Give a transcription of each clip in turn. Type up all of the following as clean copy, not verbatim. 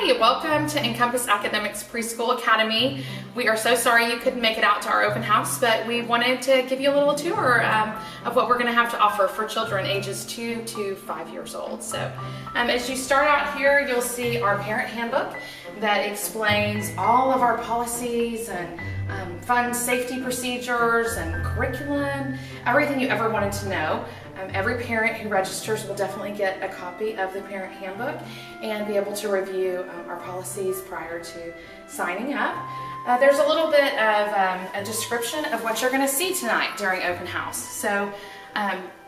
Hi, welcome to Encompass Academics Preschool Academy. We are so sorry you couldn't make it out to our open house, but we wanted to give you a little tour of what we're going to have to offer for children ages 2 to 5 years old. So as you start out here, you'll see our parent handbook that explains all of our policies and fun safety procedures and curriculum, everything you ever wanted to know. Every parent who registers will definitely get a copy of the parent handbook and be able to review our policies prior to signing up. There's a little bit of a description of what you're going to see tonight during open house. So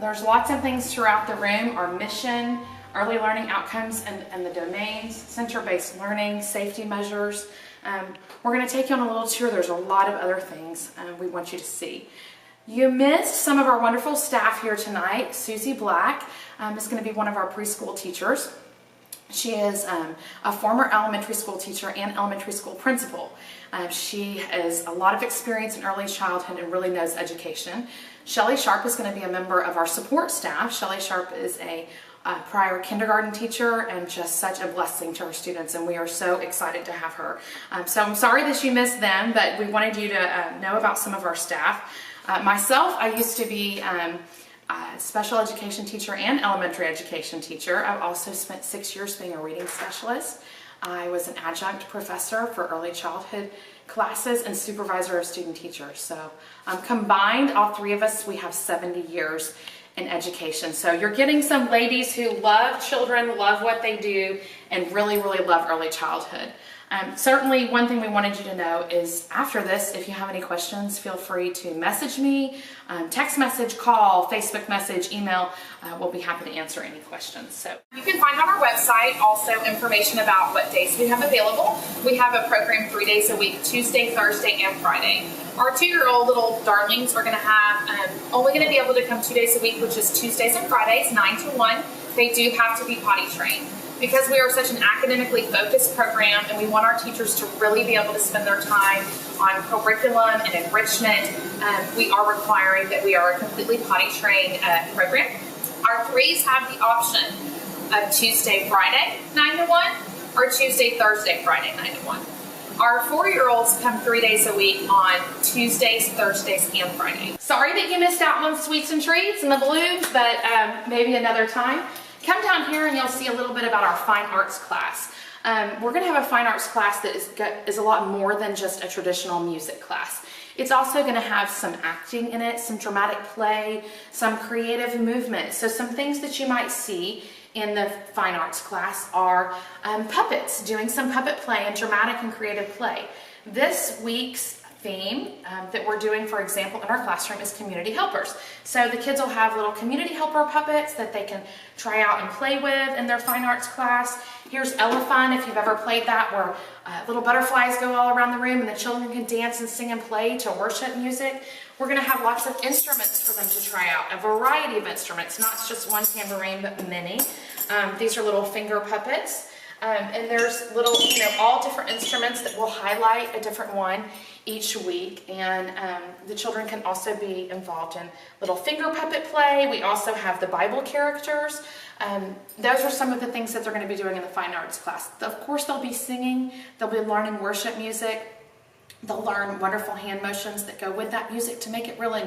there's lots of things throughout the room: our mission, early learning outcomes and the domains, center-based learning, safety measures. We're going to take you on a little tour. There's a lot of other things we want you to see. You missed some of our wonderful staff here tonight. Susie Black is going to be one of our preschool teachers. She is a former elementary school teacher and elementary school principal. She has a lot of experience in early childhood and really knows education. Shelley Sharp is going to be a member of our support staff. Shelley Sharp is a prior kindergarten teacher and just such a blessing to our students, and we are so excited to have her. So I'm sorry that you missed them, but we wanted you to know about some of our staff. Myself, I used to be a special education teacher and elementary education teacher. I've also spent 6 years being a reading specialist. I was an adjunct professor for early childhood classes and supervisor of student teachers. So combined, all three of us, we have 70 years in education. So you're getting some ladies who love children, love what they do, and really, really love early childhood. Certainly one thing we wanted you to know is after this, if you have any questions, feel free to message me, text message, call, Facebook message, email. We'll be happy to answer any questions. So you can find on our website also information about what days we have available. We have a program 3 days a week: Tuesday, Thursday, and Friday. Our 2-year-old little darlings are going to have only going to be able to come 2 days a week, which is Tuesdays and Fridays, 9 to 1. They do have to be potty trained. Because we are such an academically focused program and we want our teachers to really be able to spend their time on curriculum and enrichment, we are requiring that we are a completely potty trained program. Our 3s have the option of Tuesday, Friday, 9 to 1, or Tuesday, Thursday, Friday, 9 to 1. Our 4-year-olds come 3 days a week on Tuesdays, Thursdays, and Fridays. Sorry that you missed out on sweets and treats and the balloons, but maybe another time. Come down here and you'll see a little bit about our fine arts class. We're going to have a fine arts class that is a lot more than just a traditional music class. It's also going to have some acting in it, some dramatic play, some creative movement. So some things that you might see in the fine arts class are puppets, doing some puppet play and dramatic and creative play. This week's theme that we're doing, for example, in our classroom is community helpers. So the kids will have little community helper puppets that they can try out and play with in their fine arts class. Here's Elephant, if you've ever played that, where little butterflies go all around the room and the children can dance and sing and play to worship music. We're going to have lots of instruments for them to try out, a variety of instruments, not just one tambourine, but many. These are little finger puppets. And there's little, all different instruments that will highlight a different one each week. And the children can also be involved in little finger puppet play. We also have the Bible characters. Those are some of the things that they're going to be doing in the fine arts class. Of course, they'll be singing. They'll be learning worship music. They'll learn wonderful hand motions that go with that music to make it really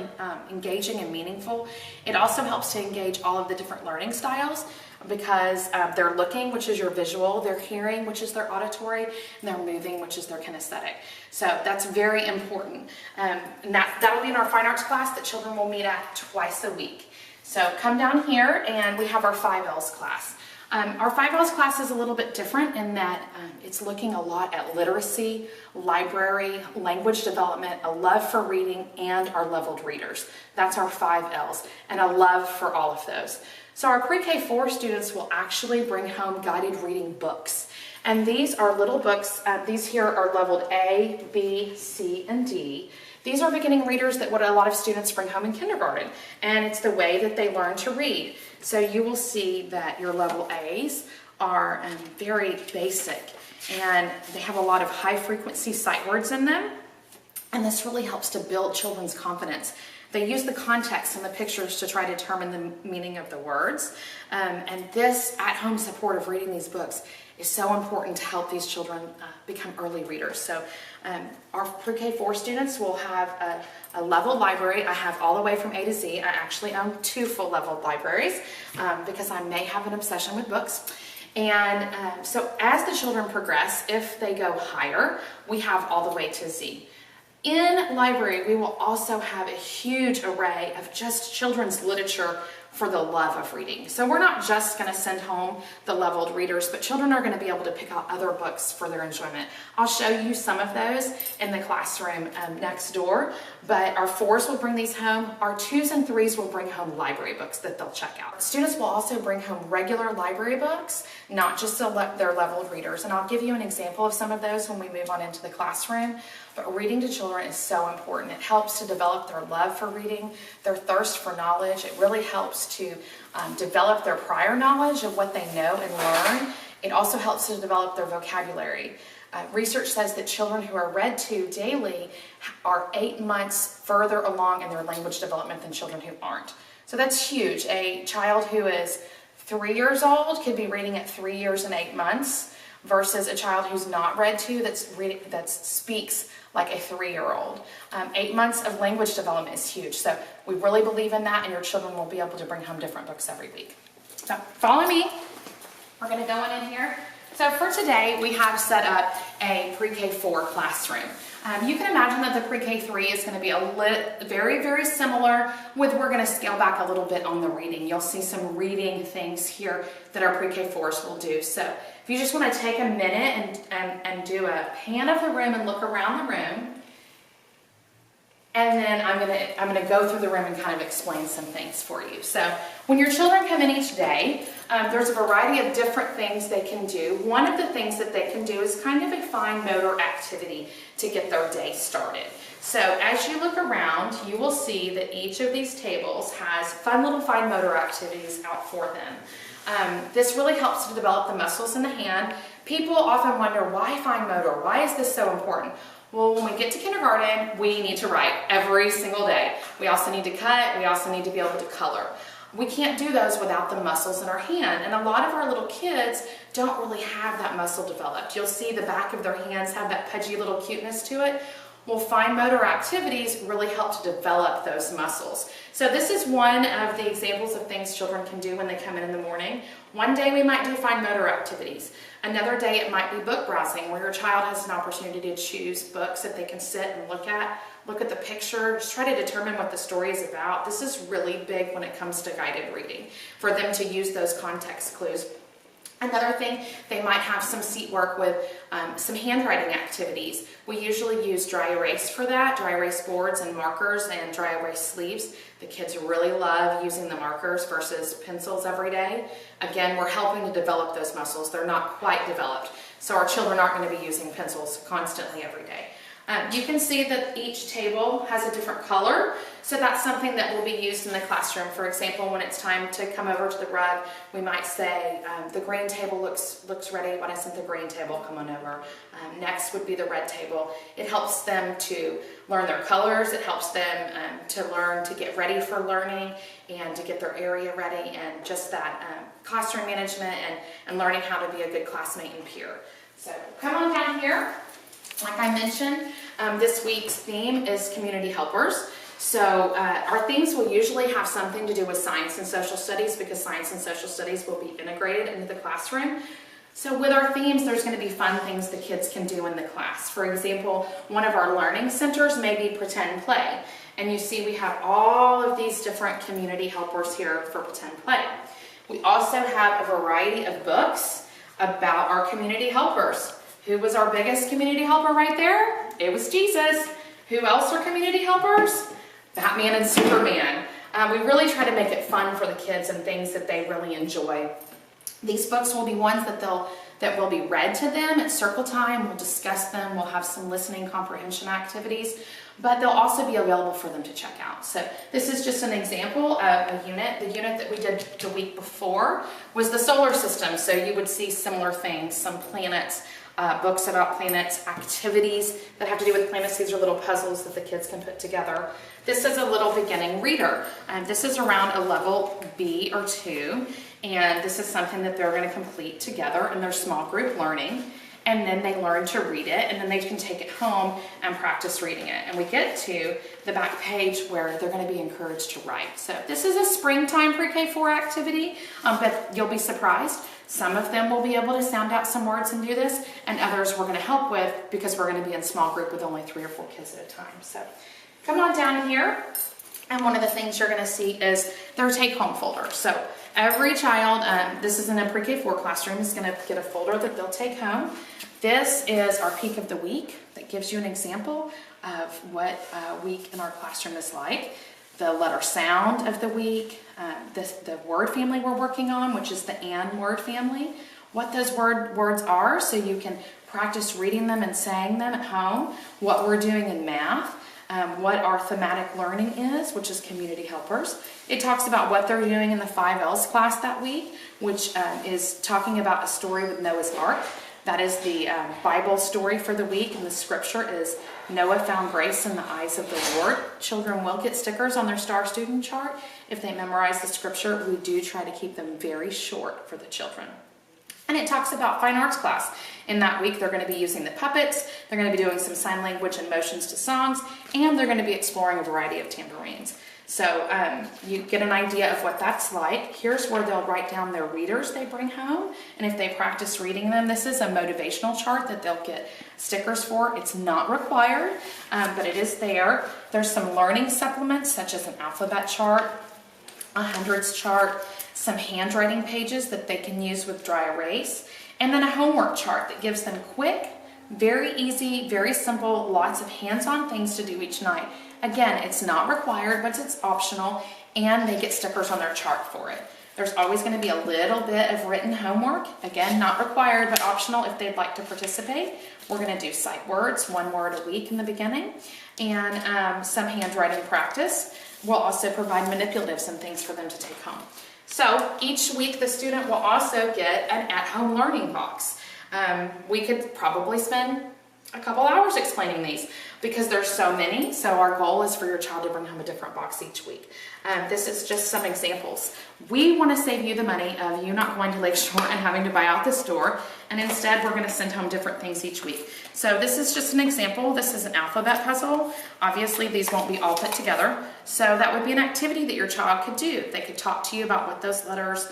engaging and meaningful. It also helps to engage all of the different learning styles because they're looking, which is your visual, they're hearing, which is their auditory, and they're moving, which is their kinesthetic. So that's very important. And that'll be in our fine arts class that children will meet at twice a week. So come down here and we have our 5Ls class. Our 5Ls class is a little bit different in that it's looking a lot at literacy, library, language development, a love for reading, and our leveled readers. That's our 5Ls, and a love for all of those. So our pre-K4 students will actually bring home guided reading books. And these are little books. These here are leveled A, B, C, and D. These are beginning readers that what a lot of students bring home in kindergarten. And it's the way that they learn to read. So you will see that your level A's are very basic. And they have a lot of high frequency sight words in them. And this really helps to build children's confidence. They use the context and the pictures to try to determine the meaning of the words. And this at-home support of reading these books is so important to help these children become early readers. So our pre-K4 students will have a level library. I have all the way from A to Z. I actually own 2 full level libraries because I may have an obsession with books. And so as the children progress, if they go higher, we have all the way to Z. In library, we will also have a huge array of just children's literature for the love of reading. So we're not just going to send home the leveled readers, but children are going to be able to pick out other books for their enjoyment. I'll show you some of those in the classroom next door, but our 4s will bring these home. Our 2s and 3s will bring home library books that they'll check out. Students will also bring home regular library books, not just their leveled readers. And I'll give you an example of some of those when we move on into the classroom. But reading to children is so important. It helps to develop their love for reading, their thirst for knowledge. It really helps to develop their prior knowledge of what they know and learn. It also helps to develop their vocabulary. Research says that children who are read to daily are 8 months further along in their language development than children who aren't. So that's huge. A child who is 3 years old could be reading at 3 years and 8 months versus a child who's not read to that speaks like a 3-year-old. 8 months of language development is huge. So we really believe in that, and your children will be able to bring home different books every week. So follow me. We're going to go in here. So for today, we have set up a pre-K4 classroom. You can imagine that the pre-K3 is going to be very, very similar we're going to scale back a little bit on the reading. You'll see some reading things here that our pre-K4s will do. So if you just want to take a minute and do a pan of the room and look around the room, and then I'm going to go through the room and kind of explain some things for you. So when your children come in each day, there's a variety of different things they can do. One of the things that they can do is kind of a fine motor activity to get their day started. So as you look around, you will see that each of these tables has fun little fine motor activities out for them. This really helps to develop the muscles in the hand. People often wonder, why fine motor? Why is this so important? Well, when we get to kindergarten, we need to write every single day. We also need to cut. We also need to be able to color. We can't do those without the muscles in our hand. And a lot of our little kids don't really have that muscle developed. You'll see the back of their hands have that pudgy little cuteness to it. Well, fine motor activities really help to develop those muscles. So this is one of the examples of things children can do when they come in the morning. One day we might do fine motor activities. Another day it might be book browsing, where your child has an opportunity to choose books that they can sit and look at the picture, just try to determine what the story is about. This is really big when it comes to guided reading, for them to use those context clues. Another thing, they might have some seat work with some handwriting activities. We usually use dry erase for that, dry erase boards and markers and dry erase sleeves. The kids really love using the markers versus pencils every day. Again, we're helping to develop those muscles. They're not quite developed, so our children aren't going to be using pencils constantly every day. You can see that each table has a different color, so that's something that will be used in the classroom. For example, when it's time to come over to the rug, we might say, the green table looks ready. Why doesn't the green table come on over? Next would be the red table. It helps them to learn their colors. It helps them to learn to get ready for learning and to get their area ready, and just that classroom management and learning how to be a good classmate and peer. So come on down here. Like I mentioned, this week's theme is community helpers. So our themes will usually have something to do with science and social studies, because science and social studies will be integrated into the classroom. So with our themes, there's going to be fun things the kids can do in the class. For example, one of our learning centers may be pretend play. And you see we have all of these different community helpers here for pretend play. We also have a variety of books about our community helpers. Who was our biggest community helper right there? It was Jesus. Who else are community helpers? Batman and Superman. We really try to make it fun for the kids and things that they really enjoy. These books will be ones that they'll that will be read to them at circle time. We'll discuss them. We'll have some listening comprehension activities, but they'll also be available for them to check out. So this is just an example of a unit. The unit that we did the week before was the solar system. So you would see similar things, some planets, books about planets, activities that have to do with planets. These are little puzzles that the kids can put together. This is a little beginning reader. This is around a level B or 2, and this is something that they're going to complete together in their small group learning. And then they learn to read it, and then they can take it home and practice reading it. And we get to the back page where they're going to be encouraged to write. So this is a springtime pre-K4 activity, but you'll be surprised. Some of them will be able to sound out some words and do this, and others we're going to help with because we're going to be in small group with only 3 or 4 kids at a time. So come on down here, and one of the things you're going to see is their take-home folder. So every child, this is in a pre-K4 classroom, is going to get a folder that they'll take home. This is our peak of the week that gives you an example of what a week in our classroom is like. The letter sound of the week, the word family we're working on, which is the and word family, what those words are so you can practice reading them and saying them at home, what we're doing in math, what our thematic learning is, which is community helpers. It talks about what they're doing in the 5Ls class that week, which is talking about a story with Noah's Ark. That is the Bible story for the week, and the scripture is Noah found grace in the eyes of the Lord. Children will get stickers on their star student chart. If they memorize the scripture, we do try to keep them very short for the children. And it talks about fine arts class. In that week, they're going to be using the puppets, they're going to be doing some sign language and motions to songs, and they're going to be exploring a variety of tambourines. So you get an idea of what that's like. Here's where they'll write down their readers they bring home, and if they practice reading them, this is a motivational chart that they'll get stickers for. It's not required, but it is there. There's some learning supplements, such as an alphabet chart, a hundreds chart, some handwriting pages that they can use with dry erase, and then a homework chart that gives them quick, very easy, very simple, lots of hands-on things to do each night. Again, it's not required, but it's optional, and they get stickers on their chart for it. There's always going to be a little bit of written homework. Again, not required, but optional if they'd like to participate. We're going to do sight words, 1 word a week in the beginning, and some handwriting practice. We'll also provide manipulatives and things for them to take home. So each week the student will also get an at-home learning box. We could probably spend a couple hours explaining these because there's so many. So our goal is for your child to bring home a different box each week. This is just some examples. We want to save you the money of you not going to Lakeshore and having to buy out the store, and instead we're going to send home different things each week. So this is just an example. This is an alphabet puzzle. Obviously these won't be all put together, so that would be an activity that your child could do. They could talk to you about what those letters,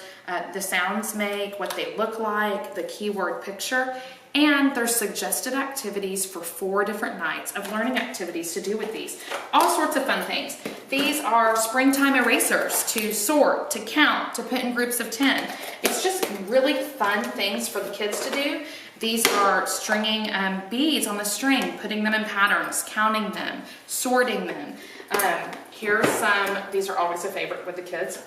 the sounds make, what they look like, the keyword picture. And there's suggested activities for 4 different nights of learning activities to do with these. All sorts of fun things. These are springtime erasers to sort, to count, to put in groups of 10. It's just really fun things for the kids to do. These are stringing beads on the string, putting them in patterns, counting them, sorting them. Here's some, these are always a favorite with the kids.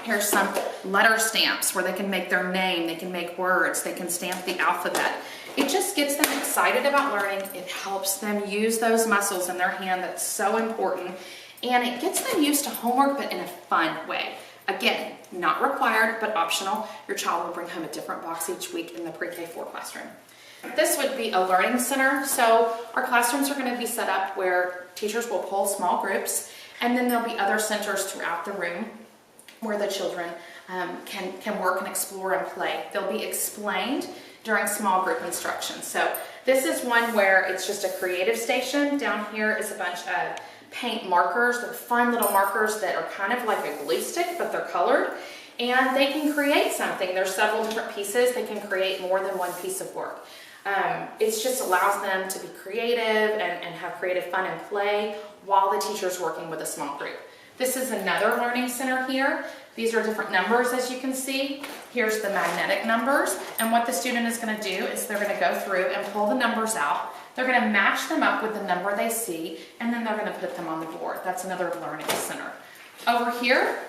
Here's some letter stamps where they can make their name, they can make words, they can stamp the alphabet. It just gets them excited about learning. It helps them use those muscles in their hand that's so important. And it gets them used to homework, but in a fun way. Again, not required, but optional. Your child will bring home a different box each week in the pre-K4 classroom. This would be a learning center. So our classrooms are going to be set up where teachers will pull small groups, and then there'll be other centers throughout the room where the children can work and explore and play. They'll be explained during small group instruction. So this is one where it's just a creative station. Down here is a bunch of paint markers. They're fun little markers that are kind of like a glue stick, but they're colored. And they can create something. There's several different pieces. They can create more than one piece of work. It just allows them to be creative and have creative fun and play while the teacher's working with a small group. This is another learning center here. These are different numbers, as you can see. Here's the magnetic numbers, and what the student is going to do is they're going to go through and pull the numbers out. They're going to match them up with the number they see, and then they're going to put them on the board. That's another learning center. Over here,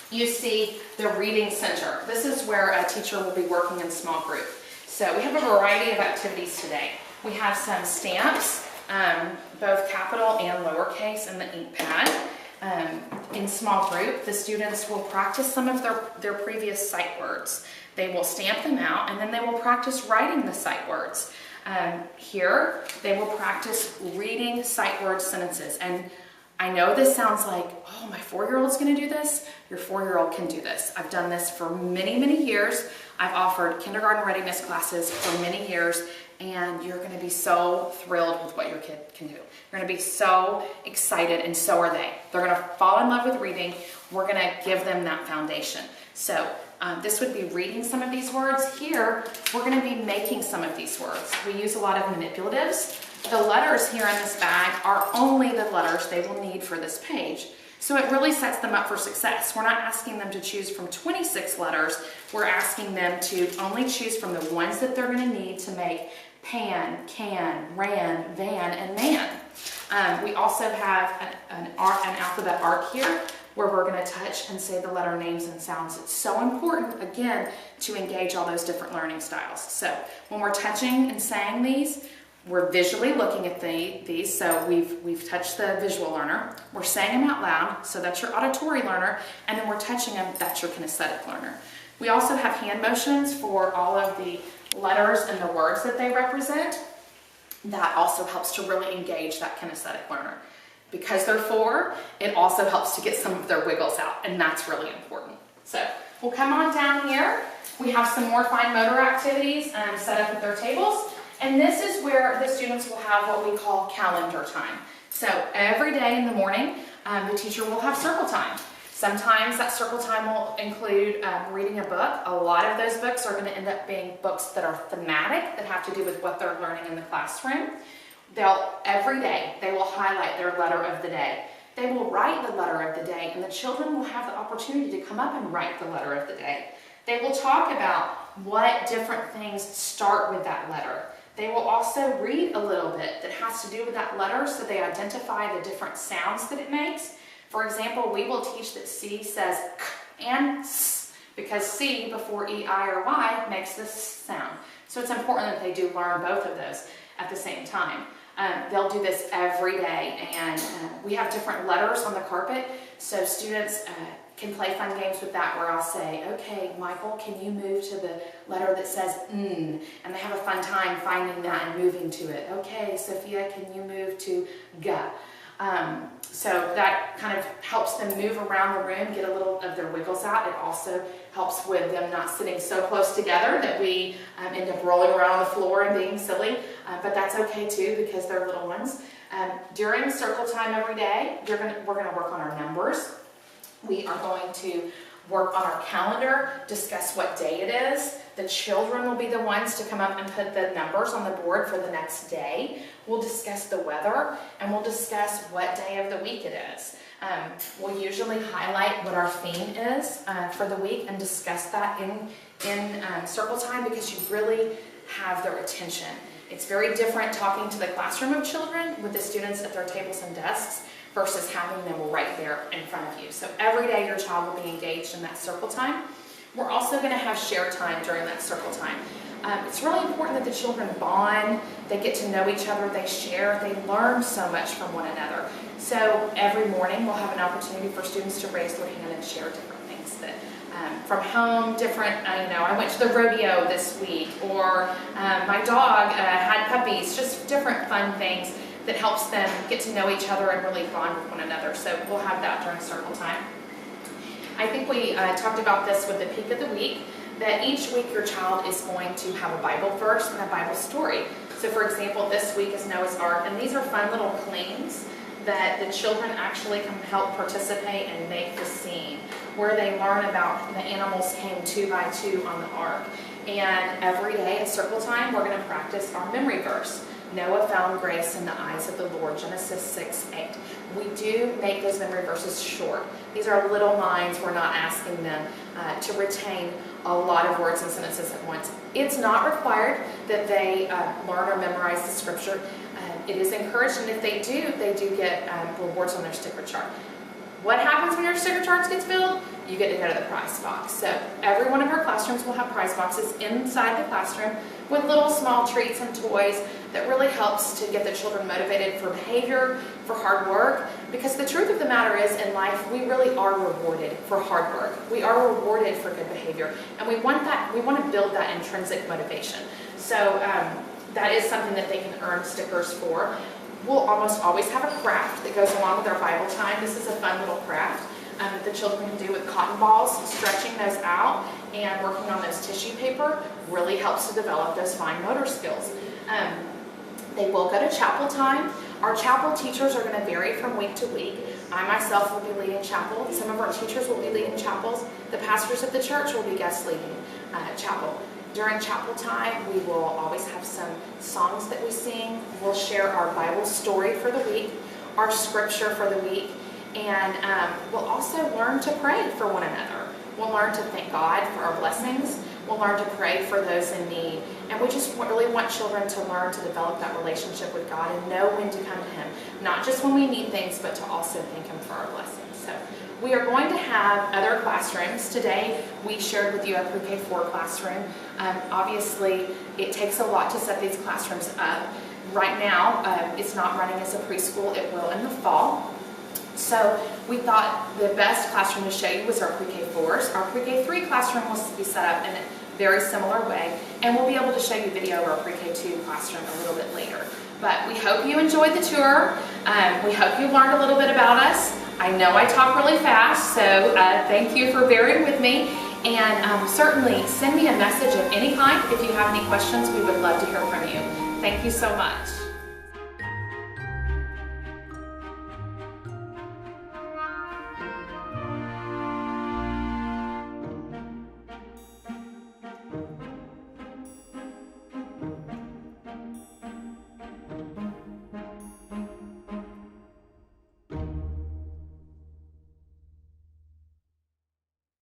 you see the reading center. This is where a teacher will be working in small group. So we have a variety of activities today. We have some stamps, both capital and lowercase in the ink pad. In small group, the students will practice some of their previous sight words. They will stamp them out, and then they will practice writing the sight words. Here, they will practice reading sight word sentences. And I know this sounds like, oh, my 4-year-old's going to do this. Your 4-year-old can do this. I've done this for many, many years. I've offered kindergarten readiness classes for many years, and you're going to be so thrilled with what your kid can do. You're going to be so excited, and so are they. They're going to fall in love with reading. We're going to give them that foundation. So this would be reading some of these words. Here, we're going to be making some of these words. We use a lot of manipulatives. The letters here in this bag are only the letters they will need for this page. So it really sets them up for success. We're not asking them to choose from 26 letters. We're asking them to only choose from the ones that they're going to need to make pan, can, ran, van, and man. We also have an alphabet arc here where we're going to touch and say the letter names and sounds. It's so important, again, to engage all those different learning styles. So when we're touching and saying these, we're visually looking at these, so we've touched the visual learner. We're saying them out loud, so that's your auditory learner, and then we're touching them, that's your kinesthetic learner. We also have hand motions for all of the letters and the words that they represent. That also helps to really engage that kinesthetic learner. Because they're 4, it also helps to get some of their wiggles out, and that's really important. So we'll come on down here. We have some more fine motor activities set up at their tables. And this is where the students will have what we call calendar time. So every day in the morning, the teacher will have circle time. Sometimes that circle time will include reading a book. A lot of those books are going to end up being books that are thematic, that have to do with what they're learning in the classroom. Every day, they will highlight their letter of the day. They will write the letter of the day, and the children will have the opportunity to come up and write the letter of the day. They will talk about what different things start with that letter. They will also read a little bit that has to do with that letter, so they identify the different sounds that it makes. For example, we will teach that C says k and s, because C before E, I, or Y makes this sound. So it's important that they do learn both of those at the same time. They'll do this every day, and we have different letters on the carpet, so students can play fun games with that, where I'll say, okay, Michael, can you move to the letter that says N? And they have a fun time finding that and moving to it. Okay, Sophia, can you move to G? So that kind of helps them move around the room, get a little of their wiggles out. It also helps with them not sitting so close together that we end up rolling around on the floor and being silly. But that's okay too, because they're little ones. During circle time every day, we're going to work on our numbers. We are going to work on our calendar, discuss what day it is. The children will be the ones to come up and put the numbers on the board for the next day. We'll discuss the weather, and we'll discuss what day of the week it is. We'll usually highlight what our theme is for the week and discuss that in circle time, because you really have their attention. It's very different talking to the classroom of children with the students at their tables and desks versus having them right there in front of you. So every day your child will be engaged in that circle time. We're also going to have share time during that circle time. It's really important that the children bond, they get to know each other, they share, they learn so much from one another. So every morning we'll have an opportunity for students to raise their hand and share different things that from home, different, I went to the rodeo this week, or my dog had puppies, just different fun things that helps them get to know each other and really bond with one another. So we'll have that during circle time. I think we talked about this with the peak of the week, that each week your child is going to have a Bible verse and a Bible story. So for example, this week is Noah's Ark, and these are fun little claims that the children actually can help participate and make the scene, where they learn about the animals came 2 by 2 on the ark. And every day at circle time, we're going to practice our memory verse. Noah found grace in the eyes of the Lord, Genesis 6:8. We do make those memory verses short. These are little lines. We're not asking them to retain a lot of words and sentences at once. It's not required that they learn or memorize the scripture. It is encouraged, and if they do get rewards on their sticker chart. What happens when your sticker charts gets filled? You get to go to the prize box. So every one of our classrooms will have prize boxes inside the classroom with little small treats and toys that really helps to get the children motivated for behavior, for hard work. Because the truth of the matter is, in life, we really are rewarded for hard work. We are rewarded for good behavior. And we want to build that intrinsic motivation. So that is something that they can earn stickers for. We'll almost always have a craft that goes along with our Bible time. This is a fun little craft that the children can do with cotton balls. Stretching those out and working on those tissue paper really helps to develop those fine motor skills. They will go to chapel time. Our chapel teachers are going to vary from week to week. I myself will be leading chapel. Some of our teachers will be leading chapels. The pastors of the church will be guest leading chapel. During chapel time, we will always have some songs that we sing. We'll share our Bible story for the week, our scripture for the week, and we'll also learn to pray for one another. We'll learn to thank God for our blessings. We'll learn to pray for those in need. And we just really want children to learn to develop that relationship with God and know when to come to Him. Not just when we need things, but to also thank Him for our blessings. So we are going to have other classrooms. Today, we shared with you a pre-K4 classroom. Obviously, it takes a lot to set these classrooms up. Right now, it's not running as a preschool. It will in the fall. So we thought the best classroom to show you was our pre-K4s. Our pre-K3 classroom will be set up in a very similar way, and we'll be able to show you video of our pre-K2 classroom a little bit later. But we hope you enjoyed the tour. We hope you learned a little bit about us. I know I talk really fast, so thank you for bearing with me. And certainly send me a message of any kind if you have any questions. We would love to hear from you. Thank you so much.